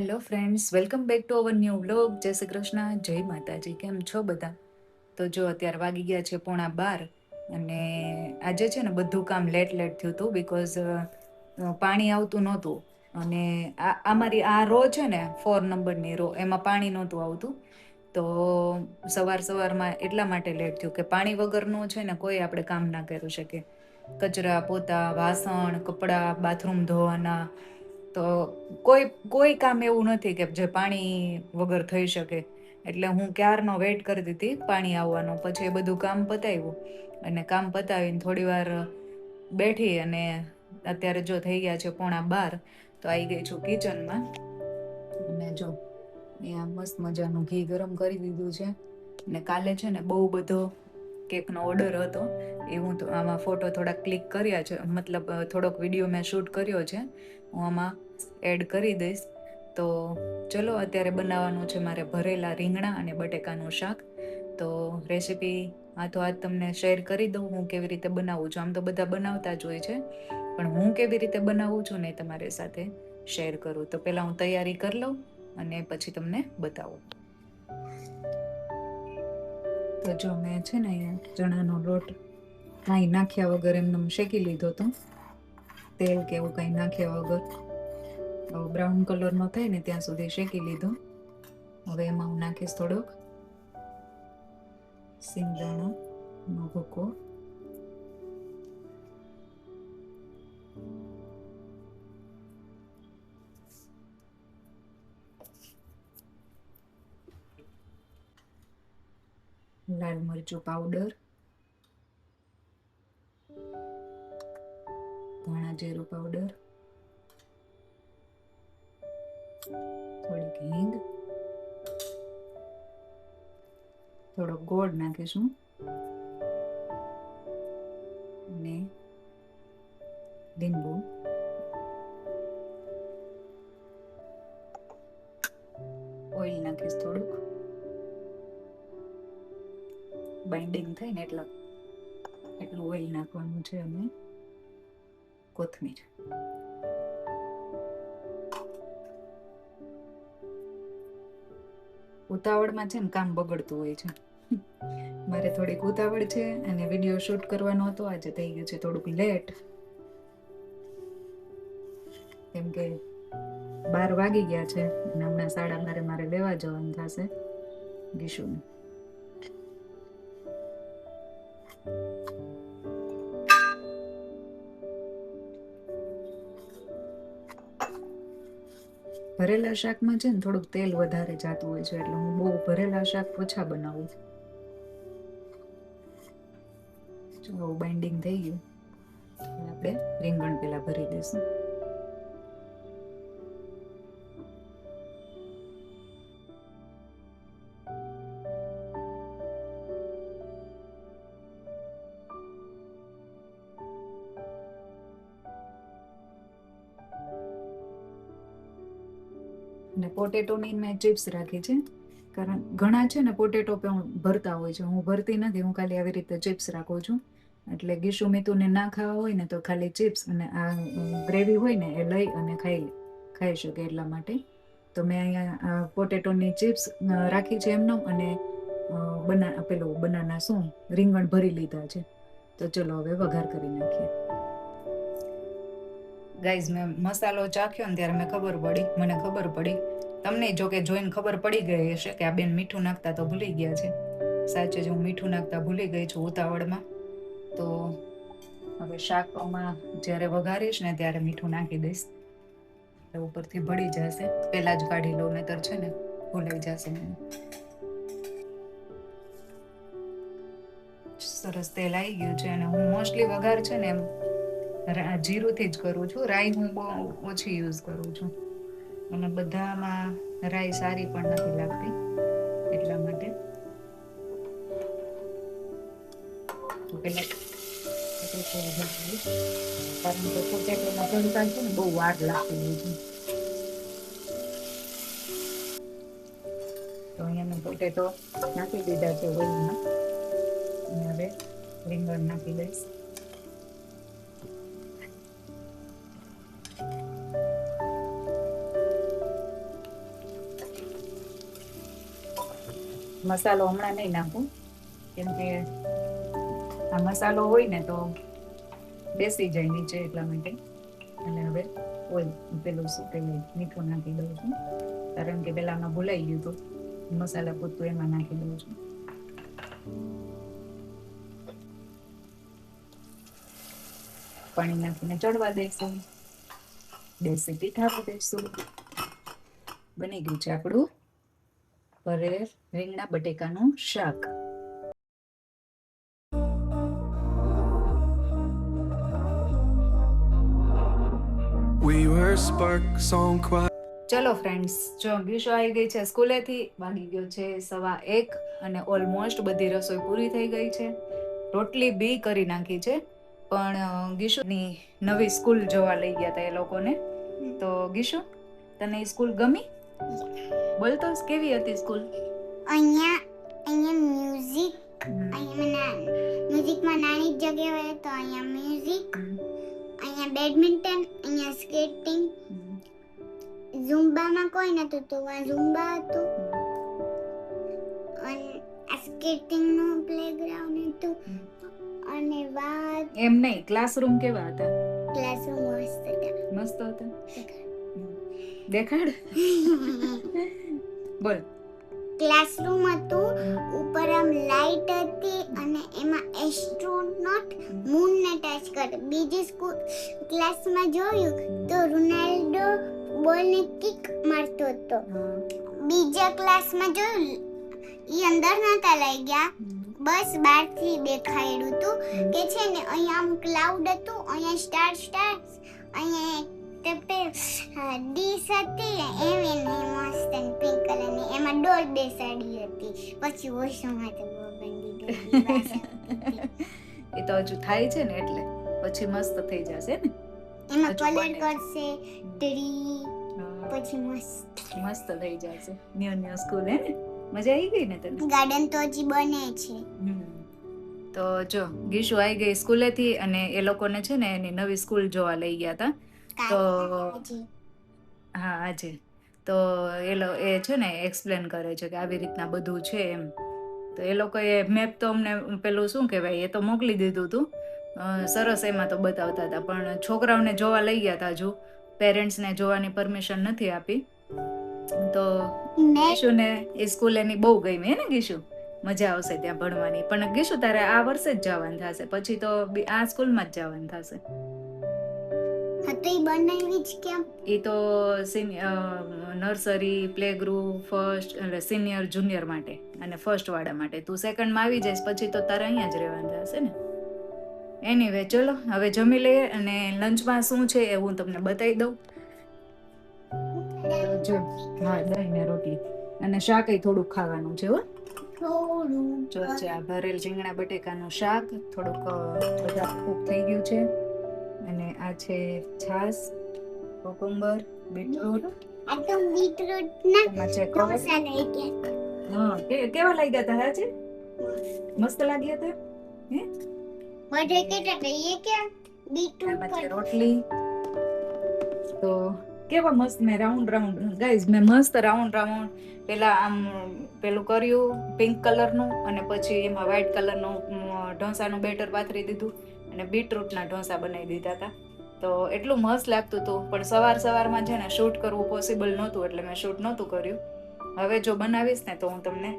Hello friends, welcome back to our new vlog. જય શ્રી કૃષ્ણ, જય માતાજી. કેમ છો બધા? તો જો અત્યારે વાગી ગયા છે 11:30 અને આજે છે ને બધું કામ લેટ થયું હતું બીકોઝ પાણી આવતું નહોતું. અને અમારી આ રો છે ને 4 નંબરની રો, એમાં પાણી નહોતું આવતું. તો સવારમાં એટલા માટે લેટ થયું કે પાણી વગરનું છે ને કોઈ આપણે કામ ના કરી શકે. કચરા પોતા, વાસણ, કપડાં, બાથરૂમ ધોવાના, તો કોઈ કામ એવું નથી કે જે પાણી વગર થઈ શકે. એટલે હું ક્યારનો વેઇટ કરતી હતી પાણી આવવાનો. પછી એ બધું કામ પતાવ્યું અને કામ પતાવીને થોડી વાર બેઠી અને અત્યારે જો થઈ ગયા છે 11:30. તો આવી ગઈ છું કિચનમાં અને જો અહીંયા મસ્ત મજાનું ઘી ગરમ કરી દીધું છે. ને કાલે છે ને બહુ બધો કેકનો ઓર્ડર હતો, એ હું તો આમાં ફોટો થોડાક ક્લિક કર્યા છે, મતલબ થોડોક વિડીયો મેં શૂટ કર્યો છે, હું આમાં એડ કરી દઈશ. તો ચલો અત્યારે બનાવવાનું છે મારે ભરેલા રીંગણા અને બટેકાનું શાક. તો રેસીપી આજ તમને શેર કરી દઉં હું કેવી રીતે બનાવું છું. આમ તો બધા બનાવતા જ હોય છે, પણ હું કેવી રીતે બનાવું છું ને તમારી સાથે શેર કરું. તો પહેલાં હું તૈયારી કરી લઉં અને પછી તમને બતાવું. તો જો મેં છે ને અહીંયા ચણાનો લોટ કાંઈ નાખ્યા વગર એમને શેકી લીધો હતો, તેલ કે એવું કંઈ નાખ્યા વગર. બ્રાઉન કલરનો થાય ને ત્યાં સુધી શેકી લીધો. હવે એમાં હું નાખીશ થોડોક સિંગદાણાનો ભૂકો, લાલ મરચું પાવડર, ધાણા જીરું પાવડર, થોડીક હિંગ, થોડોક ગોળ નાખીશું અને લીંબુ, ઓઇલ નાખીશ થોડુંક, બાઇન્ડિંગ થાય ને એટલું ઓઇલ નાખવાનું છે. અને કોથમીર. ઉતાવળમાં છે ને કામ બગડતું હોય છે. મારે થોડીક ઉતાવળ છે અને વિડીયો શૂટ કરવાનો હતો, આજે થઈ ગયું છે થોડુંક લેટ, કેમ કે 12 વાગી ગયા છે અને હમણાં 12:30 મારે લેવા જવાનું થશે ગીશુને. ભરેલા શાકમાં છે ને થોડુંક તેલ વધારે જાતું હોય છે, એટલે હું બહુ ભરેલા શાક ઓછા બનાવું. જો બાઇન્ડિંગ થઈ ગયું, આપણે રીંગણ પેલા ભરી દઈશું. અને પોટેટોની મેં ચિપ્સ રાખી છે, કારણ ઘણા છે ને પોટેટો પણ ભરતા હોય છે. હું ભરતી નથી, હું ખાલી આવી રીતે ચિપ્સ રાખું છું. એટલે ગીશુ મિતુને ના ખાવા હોય ને તો ખાલી ચિપ્સ અને આ ગ્રેવી હોય ને એ લઈ અને ખાઈ શકે એટલા માટે. તો મેં અહીંયા પોટેટોની ચિપ્સ રાખી છે એમનો, અને બનાના રીંગણ ભરી લીધા છે. તો ચલો હવે વઘાર કરી નાખીએ. ગાઈઝ, મેં મસાલો ચાખ્યો ને ત્યારે મને ખબર પડી, તમને જો કે જોઈને ખબર પડી ગઈ હશે કે આ બેન મીઠું નાખતા તો ભૂલી ગયા છે. સાચે જ હું મીઠું નાખતા ભૂલી ગઈ છું ઉતાવળમાં. તો હવે શાકમાં જ્યારે વઘારીશ ને ત્યારે મીઠું નાખી દઈશ, એટલે ઉપરથી ભળી જશે. પહેલા જ કાઢી લઉં નહીતર છે ને ભૂલાઈ જશે મને. સરસ તેલ આવી ગયું છે અને હું મોસ્ટલી વઘાર છે ને એમ જીરુંથી જ કરું છું. રાઈ હું બહુ ઓછી યુઝ કરું છું અને બધામાં રાઈ સારી પણ નથી લાગતી, એટલા માટે. તો પેલા કારણ કે પોટેટોના ભરતા છે ને બહુ વાર લાગતી હોય છે. તો અહીંયા મેં પોટેટો નાખી દીધા છે ઓઇલમાં, અને હવે રીંગણ નાખી દઈશ. મસાલો હમણાં નહીં નાખું, કેમ કે આ મસાલો હોય ને તો બેસી જાય નીચે, એટલા માટે. અને હવે ઓઇલ પેલું શું કહેવાય, મીઠું નાખી દઉં છું, કારણ કે પેલામાં ભૂલાઈ ગયું હતું. મસાલા પૂરતું એમાં નાખી દઉં છું. પાણી નાખીને ચડવા દઈશું, દેશી તીખાવું દઈશું. બની ગયું છે આપણું ભરેલ રીંગણા બટેકાનું શાક. ચલો ફ્રેન્ડ્સ, જો ગીશો આવી ગઈ છે સ્કૂલેથી, વાગી ગયો છે 1:15 અને ઓલમોસ્ટ બધી રસોઈ પૂરી થઈ ગઈ છે. રોટલી બી કરી નાખી છે, પણ ગીશુની નવી સ્કૂલ જોવા લઈ ગયા હતા એ લોકોને. તો ગીશુ, તને સ્કૂલ ગમી? બોલતો કેવી હતી સ્કૂલ? અહીંયા મ્યુઝિક, મ્યુઝિકમાં નાની જગ્યા હોય તો અહીંયા મ્યુઝિક, અહીંયા બેડમિન્ટન, અહીંયા સ્કેટિંગ, ઝુમ્બામાં કોઈ નતું તો આ ઝુમ્બા હતું, અને આ સ્કેટિંગનું પ્લેગ્રાઉન્ડ હતું. અને વાત એમ નહીં, ક્લાસરૂમ કેવા હતા? ક્લાસરૂમ મસ્ત હતા. મસ્ત હતા. દેખાડ. બોલ. ક્લાસરૂમ હતું, ઉપર આમ લાઈટ હતી અને એમાં એસ્ટ્રોનોટ મૂનને ટચ કરે. બીજી સ્કૂલ ક્લાસમાં જોયું તો રોનાલ્ડો બોલને કિક મારતો હતો. બીજા ક્લાસમાં જોયું ઈ અંદર નતા લઈ ગયા, બસ બહારથી દેખાડ્યું હતું કે છે ને અહીંયા આમ ક્લાઉડ હતું, અહીંયા સ્ટાર, અહીંયા ડીશ હતી એવી મસ્ત પિંક કલરની, એમાં ડોલ બેસાડી હતી. પછી વોશમાં તો એ તો હજુ થાય છે ને, એટલે પછી મસ્ત થઈ જશે ને. એમાં કલર કરશે ટ્રી, પછી મસ્ત થઈ જશે. ન્યુ સ્કૂલ હે ને, મજા આવી ગઈ ને તને? ગાર્ડન તો હજી બને છે. તો જો ગીશુ આવી ગઈ સ્કૂલેથી, અને એ લોકોને છે ને એની નવી સ્કૂલ જોવા લઈ ગયા હતા. તો હા, આજે તો એ છે ને એક્સપ્લેન કરે છે કે આવી રીતના બધું છે એમ. તો એ લોકોએ મેપ તો અમને પેલું શું કહેવાય, એ તો મોકલી દીધું હતું, સરસ એમાં તો બતાવતા હતા, પણ છોકરાઓને જોવા લઈ ગયા હતા, હજુ પેરેન્ટ્સને જોવાની પરમિશન નથી આપી. તો ગીશુને એ સ્કૂલ એની બહુ ગમી હે ને ગીશુ? મજા આવશે ત્યાં ભણવાની. પણ ગીશુ, તારે આ વર્ષે જ જવાનું થશે, પછી તો આ સ્કૂલમાં જ જવાનું થશે. એ તો નર્સરી, પ્લે ગ્રુપ, ફર્સ્ટ એટલે સિનિયર જુનિયર માટે અને ફર્સ્ટ વાળા માટે. તું સેકન્ડમાં આવી જઈશ પછી તો તારે અહીંયા જ રહેવાનું થશે ને. એનીવે, ચલો હવે જમી લઈએ, અને લંચમાં શું છે એ હું તમને બતાવી દઉં. જો હા, દહીં ને રોટલી અને શાક થોડુંક ખાવાનું છે. જો છે આ ભરેલ રીંગણા બટેકાનું શાક, થોડુંક બધા કૂક થઈ ગયું છે. અને આ છે છાસ, કોકુંબર, બીટરૂટ. કેવા લાગ્યા હતા આજે? મસ્ત લાગ્યા હતા હે? રોટલી તો કેવા મસ્ત મેં રાઉન્ડ ગાઈઝ, મેં મસ્ત રાઉન્ડ પેલા આમ પેલું કર્યું પિંક કલરનું, અને પછી એમાં વ્હાઈટ કલરનું ઢોસાનું બેટર પાથરી દીધું, અને બીટરૂટના ઢોસા બનાવી દીધા હતા. તો એટલું મસ્ત લાગતું હતું, પણ સવારમાં છે ને શૂટ કરવું પોસિબલ નહોતું, એટલે મેં શૂટ નહોતું કર્યું. હવે જો બનાવીશ ને તો હું તમને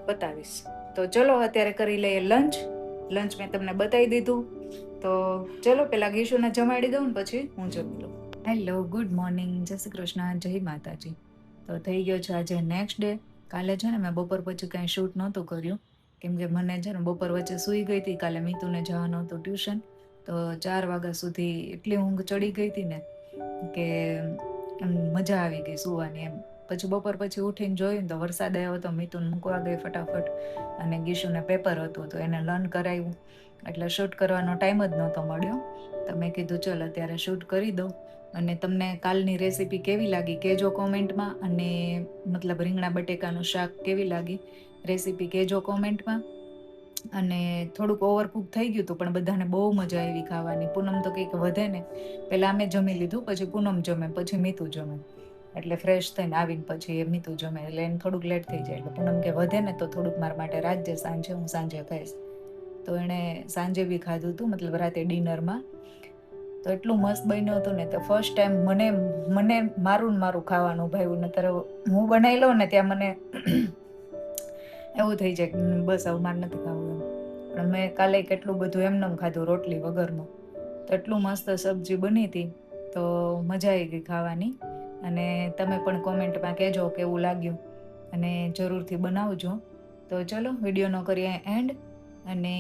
બતાવીશ. તો ચલો અત્યારે કરી લઈએ લંચ મેં તમને બતાવી દીધું. તો ચલો પેલા ગીશુને જમાડી દઉં ને પછી હું જમી લઉં. હેલો, ગુડ મોર્નિંગ, જય શ્રી કૃષ્ણ, જય માતાજી. તો થઈ ગયો છે આજે નેક્સ્ટ ડે. કાલે છે ને મેં બપોર પછી કાંઈ શૂટ નહોતું કર્યું, કેમ કે મને છે ને બપોર વચ્ચે સૂઈ ગઈ હતી. કાલે મીતુને જવાનું હતું ટ્યુશન, તો 4 વાગ્યા સુધી એટલી ઊંઘ ચડી ગઈ હતી ને કે મજા આવી ગઈ સૂવાની એમ. પછી બપોર પછી ઉઠીને જોયું તો વરસાદ આવ્યો હતો. મીતુને મૂકવા ગઈ ફટાફટ, અને ગીશુને પેપર હતું તો એને લર્ન કરાવ્યું, એટલે શૂટ કરવાનો ટાઈમ જ નહોતો મળ્યો. તો મેં કીધું ચલ અત્યારે શૂટ કરી દઉં. અને તમને કાલની રેસીપી કેવી લાગી કહેજો કોમેન્ટમાં, અને મતલબ રીંગણા બટેકાનું શાક કેવી લાગી રેસીપી કહેજો કોમેન્ટમાં. અને થોડુંક ઓવરકુક થઈ ગયું હતું, પણ બધાને બહુ મજા આવી ખાવાની. પૂનમ તો કંઈક વધે ને, પહેલાં અમે જમી લીધું, પછી પૂનમ જમે, પછી મીતુ જમે, એટલે ફ્રેશ થઈને આવીને પછી એ મીતું જમે, એટલે એને થોડુંક લેટ થઈ જાય. એટલે પૂનમ કે વધે ને તો થોડુંક મારા માટે રાખજે સાંજે, હું સાંજે ખાઈશ. તો એણે સાંજે બી ખાધું હતું, મતલબ રાતે ડિનરમાં. તો એટલું મસ્ત બન્યું હતું ને, તો ફર્સ્ટ ટાઈમ મને મારું ને મારું ખાવાનું ભાવ્યું. નતર હું બનાવી લઉં ને ત્યાં મને એવું થઈ જાય કે બસ હવે મારે નથી ખાવું એમ. પણ મેં કાલે કેટલું બધું એમનેમ ખાધું રોટલી વગરનું. તો એટલું મસ્ત સબ્જી બની હતી, તો મજા આવી ગઈ ખાવાની. અને તમે પણ કોમેન્ટમાં કહેજો કેવું લાગ્યું, અને જરૂરથી બનાવજો. તો ચલો વિડીયોનો કરીએ એન્ડ. અને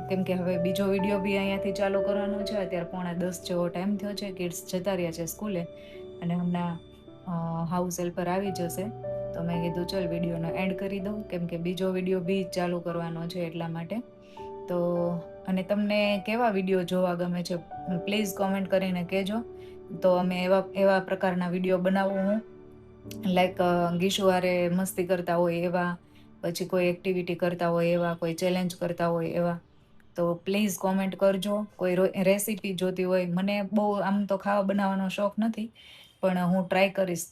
કેમ કે હવે બીજો વિડીયો બી અહીંયાથી ચાલુ કરવાનો છે. અત્યારે 9:45 જેવો ટાઈમ થયો છે, કિડ્સ જતા રહ્યા છે સ્કૂલે, અને હમણાં હાઉસ હેલ્પર આવી જશે. તો મેં કીધું ચલ વિડીયોનો એન્ડ કરી દઉં, કેમ કે બીજો વિડીયો બી ચાલુ કરવાનો છે એટલા માટે. તો અને તમને કેવા વિડીયો જોવા ગમે છે પ્લીઝ કોમેન્ટ કરીને કહેજો. તો અમે એવા પ્રકારના વિડીયો બનાવું હું, લાઈક ગીશુવારે મસ્તી કરતા હોય એવા, પછી કોઈ એક્ટિવિટી કરતા હોય એવા, કોઈ ચેલેન્જ કરતા હોય એવા. તો પ્લીઝ કોમેન્ટ કરજો. કોઈ રેસીપી જોતી હોય, મને બહુ આમ તો ખાવા બનાવવાનો શોખ નથી, પણ હું ટ્રાય કરીશ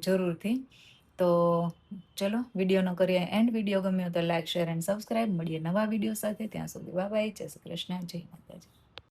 જરૂરથી. તો ચલો વિડીયોનો કરીએ એન્ડ. વિડીયો ગમ્યો તો લાઈક, શેર એન્ડ સબસ્ક્રાઈબ. મળીએ નવા વિડીયો સાથે, ત્યાં સુધી બાય બાય. જય શ્રી કૃષ્ણ, જય માતાજી.